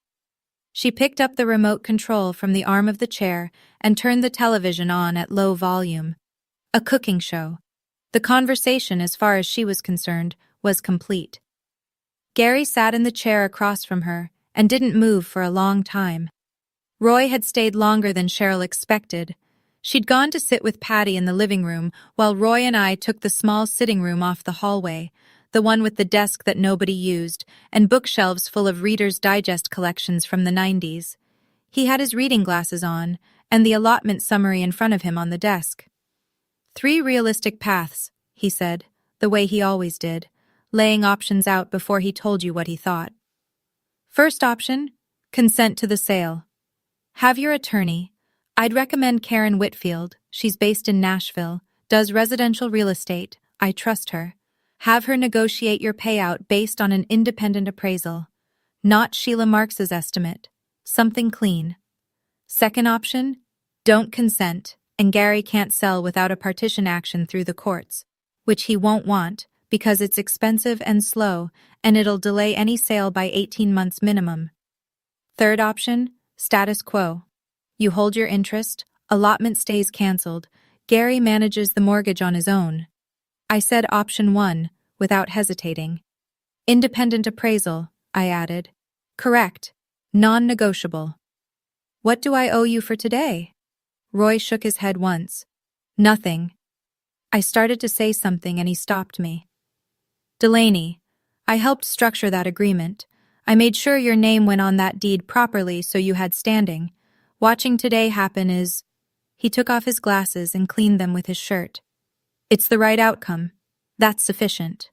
Speaker 1: She picked up the remote control from the arm of the chair and turned the television on at low volume. A cooking show. The conversation, as far as she was concerned, was complete. Gary sat in the chair across from her and didn't move for a long time. Roy had stayed longer than Cheryl expected. She'd gone to sit with Patty in the living room while Roy and I took the small sitting room off the hallway, the one with the desk that nobody used, and bookshelves full of Reader's Digest collections from the 90s. He had his reading glasses on, and the allotment summary in front of him on the desk. 3 realistic paths, he said, the way he always did, laying options out before he told you what he thought. First option, consent to the sale. Have your attorney. I'd recommend Karen Whitfield, she's based in Nashville, Does residential real estate. I trust her. Have her negotiate your payout based on an independent appraisal. Not Sheila Marks's estimate. Something clean. Second option, don't consent, and Gary can't sell without a partition action through the courts, which he won't want because it's expensive and slow, and it'll delay any sale by 18 months minimum. Third option, status quo. You hold your interest, allotment stays cancelled, Gary manages the mortgage on his own. I said option 1, without hesitating. Independent appraisal, I added. Correct. Non-negotiable. What do I owe you for today? Roy shook his head once. Nothing. I started to say something and he stopped me. Delaney, I helped structure that agreement. I made sure your name went on that deed properly so you had standing. Watching today happen is... He took off his glasses and cleaned them with his shirt. It's the right outcome. That's sufficient.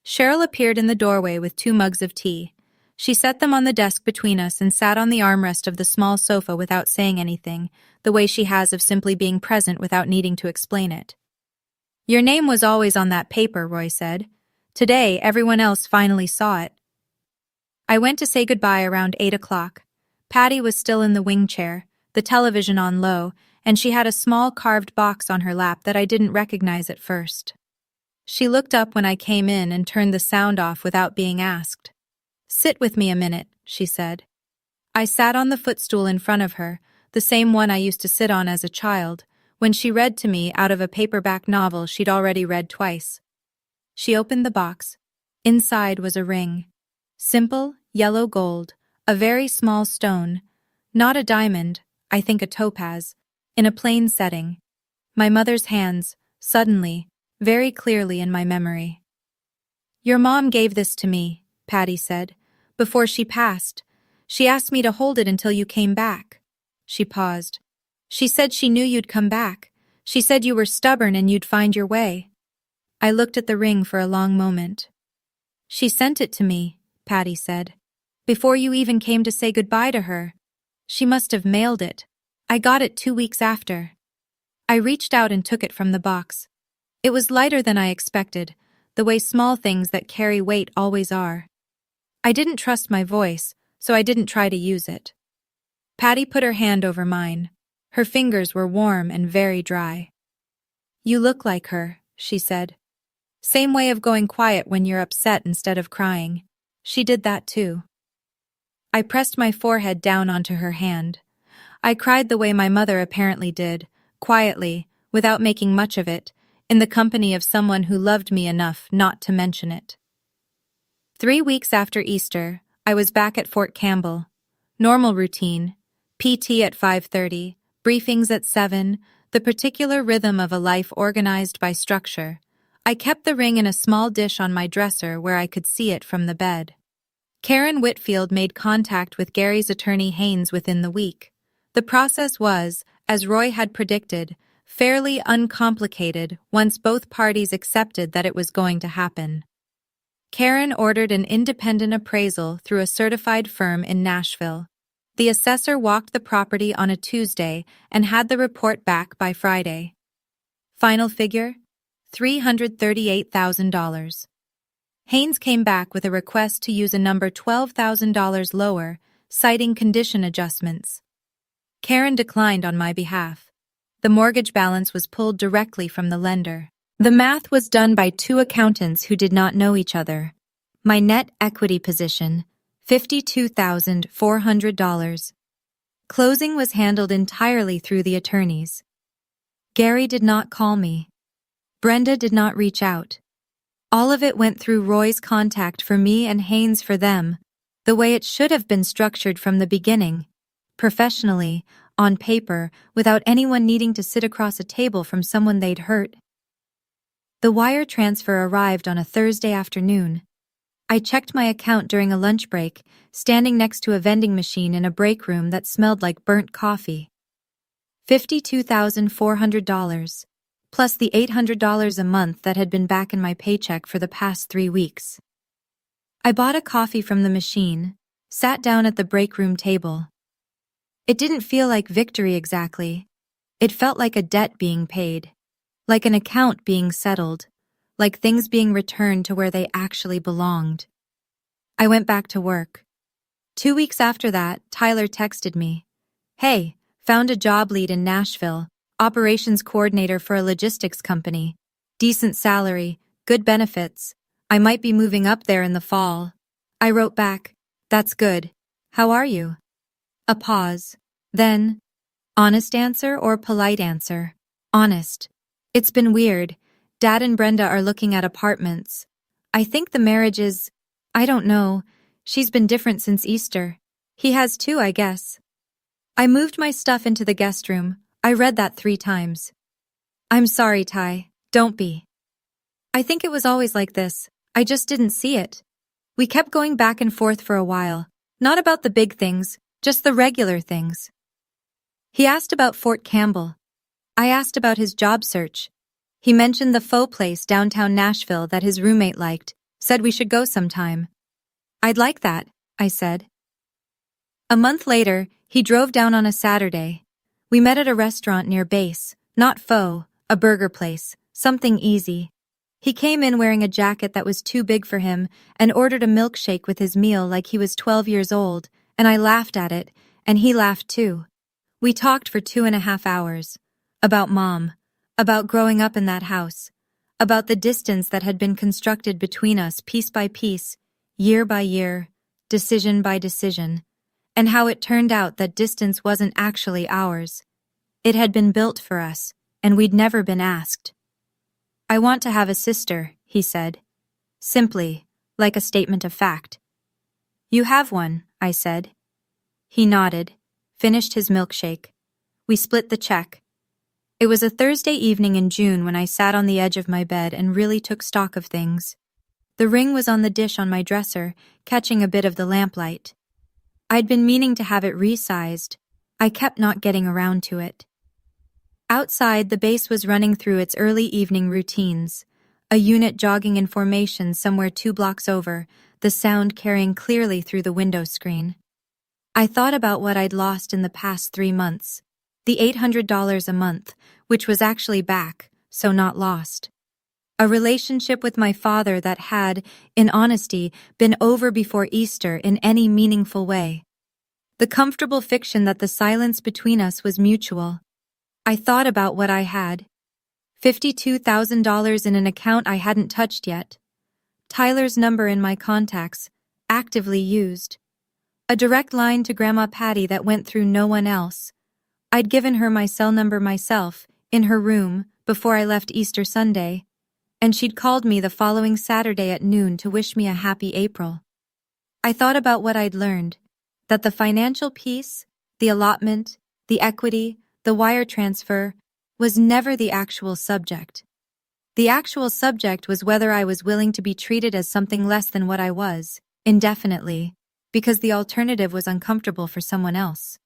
Speaker 1: Cheryl appeared in the doorway with 2 mugs of tea. She set them on the desk between us and sat on the armrest of the small sofa without saying anything, the way she has of simply being present without needing to explain it. Your name was always on that paper, Roy said. Today, everyone else finally saw it. I went to say goodbye around 8 o'clock. Patty was still in the wing chair, the television on low, and she had a small carved box on her lap that I didn't recognize at first. She looked up when I came in and turned the sound off without being asked. Sit with me a minute, she said. I sat on the footstool in front of her, the same one I used to sit on as a child, when she read to me out of a paperback novel she'd already read twice. She opened the box. Inside was a ring. Simple, yellow gold, a very small stone, not a diamond, I think a topaz, in a plain setting. My mother's hands, suddenly, very clearly in my memory. Your mom gave this to me, Patty said, before she passed. She asked me to hold it until you came back. She paused. She said she knew you'd come back. She said you were stubborn and you'd find your way. I looked at the ring for a long moment. She sent it to me, Patty said, before you even came to say goodbye to her. She must have mailed it. I got it 2 weeks after. I reached out and took it from the box. It was lighter than I expected, the way small things that carry weight always are. I didn't trust my voice, so I didn't try to use it. Patty put her hand over mine. Her fingers were warm and very dry. You look like her, she said. Same way of going quiet when you're upset instead of crying. She did that too. I pressed my forehead down onto her hand. I cried the way my mother apparently did, quietly, without making much of it, in the company of someone who loved me enough not to mention it. 3 weeks after Easter, I was back at Fort Campbell. Normal routine, PT at 5:30, briefings at 7, the particular rhythm of a life organized by structure. I kept the ring in a small dish on my dresser where I could see it from the bed. Karen Whitfield made contact with Gary's attorney Haynes within the week. The process was, as Roy had predicted, fairly uncomplicated once both parties accepted that it was going to happen. Karen ordered an independent appraisal through a certified firm in Nashville. The assessor walked the property on a Tuesday and had the report back by Friday. Final figure? $338,000. Haynes came back with a request to use a number $12,000 lower, citing condition adjustments. Karen declined on my behalf. The mortgage balance was pulled directly from the lender. The math was done by 2 accountants who did not know each other. My net equity position, $52,400. Closing was handled entirely through the attorneys. Gary did not call me. Brenda did not reach out. All of it went through Roy's contact for me and Haynes for them, the way it should have been structured from the beginning. Professionally, on paper, without anyone needing to sit across a table from someone they'd hurt. The wire transfer arrived on a Thursday afternoon. I checked my account during a lunch break, standing next to a vending machine in a break room that smelled like burnt coffee. $52,400, plus the $800 a month that had been back in my paycheck for the past 3 weeks. I bought a coffee from the machine, sat down at the break room table. It didn't feel like victory exactly. It felt like a debt being paid. like an account being settled, like things being returned to where they actually belonged. I went back to work. 2 weeks after that, Tyler texted me. Hey, found a job lead in Nashville, operations coordinator for a logistics company. Decent salary, good benefits. I might be moving up there in the fall. I wrote back, that's good. How are you? A pause. Then, honest answer or polite answer? Honest. It's been weird. Dad and Brenda are looking at apartments. I think the marriage is, I don't know. She's been different since Easter. He has too, I guess. I moved my stuff into the guest room. I read that 3 times. I'm sorry, Ty. Don't be. I think it was always like this. I just didn't see it. We kept going back and forth for a while. Not about the big things, just the regular things. He asked about Fort Campbell. I asked about his job search. He mentioned the faux place downtown Nashville that his roommate liked, said we should go sometime. I'd like that, I said. A month later, he drove down on a Saturday. We met at a restaurant near Base, not Faux, a burger place, something easy. He came in wearing a jacket that was too big for him and ordered a milkshake with his meal like he was 12 years old, and I laughed at it, and he laughed too. We talked for 2.5 hours. About Mom, about growing up in that house, about the distance that had been constructed between us piece by piece, year by year, decision by decision, and how it turned out that distance wasn't actually ours. It had been built for us, and we'd never been asked. I want to have a sister, he said. Simply, like a statement of fact. You have one, I said. He nodded, finished his milkshake. We split the check. It was a Thursday evening in June when I sat on the edge of my bed and really took stock of things. The ring was on the dish on my dresser, catching a bit of the lamplight. I'd been meaning to have it resized. I kept not getting around to it. Outside, the base was running through its early evening routines, a unit jogging in formation somewhere 2 blocks over, the sound carrying clearly through the window screen. I thought about what I'd lost in the past 3 months, the $800 a month, which was actually back, so not lost. A relationship with my father that had, in honesty, been over before Easter in any meaningful way. The comfortable fiction that the silence between us was mutual. I thought about what I had. $52,000 in an account I hadn't touched yet. Tyler's number in my contacts, actively used. A direct line to Grandma Patty that went through no one else. I'd given her my cell number myself, in her room, before I left Easter Sunday, and she'd called me the following Saturday at noon to wish me a happy April. I thought about what I'd learned, that the financial piece, the allotment, the equity, the wire transfer, was never the actual subject. The actual subject was whether I was willing to be treated as something less than what I was, indefinitely, because the alternative was uncomfortable for someone else.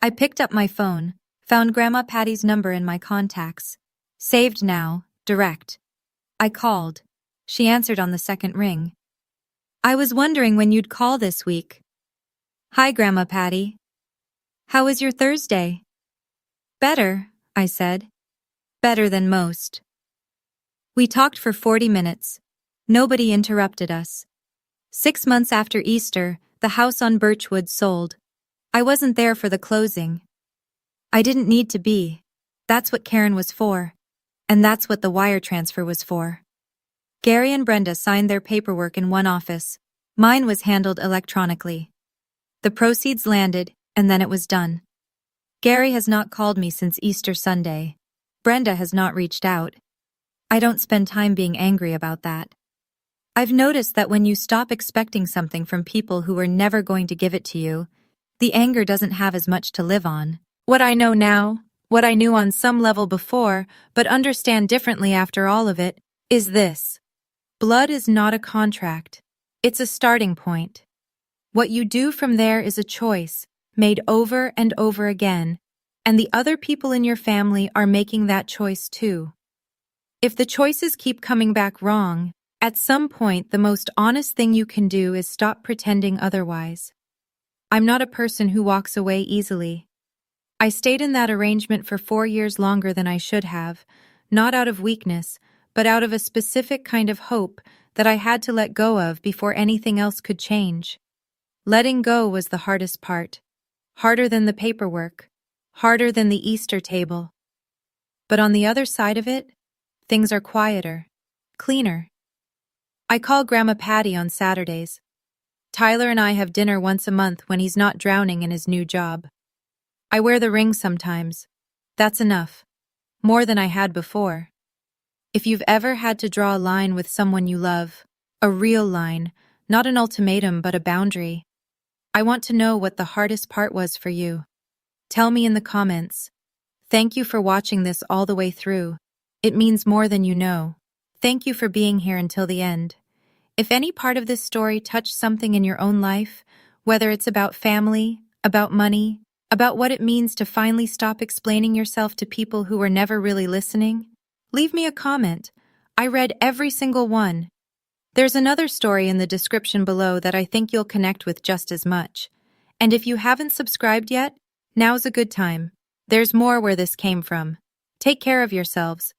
Speaker 1: I picked up my phone, found Grandma Patty's number in my contacts. Saved now, direct. I called. She answered on the second ring. I was wondering when you'd call this week. Hi, Grandma Patty. How was your Thursday? Better, I said. Better than most. We talked for 40 minutes. Nobody interrupted us. 6 months after Easter, the house on Birchwood sold. I wasn't there for the closing. I didn't need to be. That's what Karen was for. And that's what the wire transfer was for. Gary and Brenda signed their paperwork in one office. Mine was handled electronically. The proceeds landed, and then it was done. Gary has not called me since Easter Sunday. Brenda has not reached out. I don't spend time being angry about that. I've noticed that when you stop expecting something from people who are never going to give it to you, the anger doesn't have as much to live on. What I know now, what I knew on some level before, but understand differently after all of it, is this. Blood is not a contract. It's a starting point. What you do from there is a choice, made over and over again, and the other people in your family are making that choice too. If the choices keep coming back wrong, at some point the most honest thing you can do is stop pretending otherwise. I'm not a person who walks away easily. I stayed in that arrangement for 4 years longer than I should have, Not out of weakness, but out of a specific kind of hope that I had to let go of before anything else could change. Letting go was the hardest part. Harder than the paperwork. Harder than the Easter table. But on the other side of it, things are quieter. Cleaner. I call Grandma Patty on Saturdays. Tyler and I have dinner once a month when he's not drowning in his new job. I wear the ring sometimes. That's enough. More than I had before. If you've ever had to draw a line with someone you love, a real line, not an ultimatum but a boundary, I want to know what the hardest part was for you. Tell me in the comments. Thank you for watching this all the way through. It means more than you know. Thank you for being here until the end. If any part of this story touched something in your own life, whether it's about family, about money, about what it means to finally stop explaining yourself to people who were never really listening, leave me a comment. I read every single one. There's another story in the description below that I think you'll connect with just as much. And if you haven't subscribed yet, now's a good time. There's more where this came from. Take care of yourselves.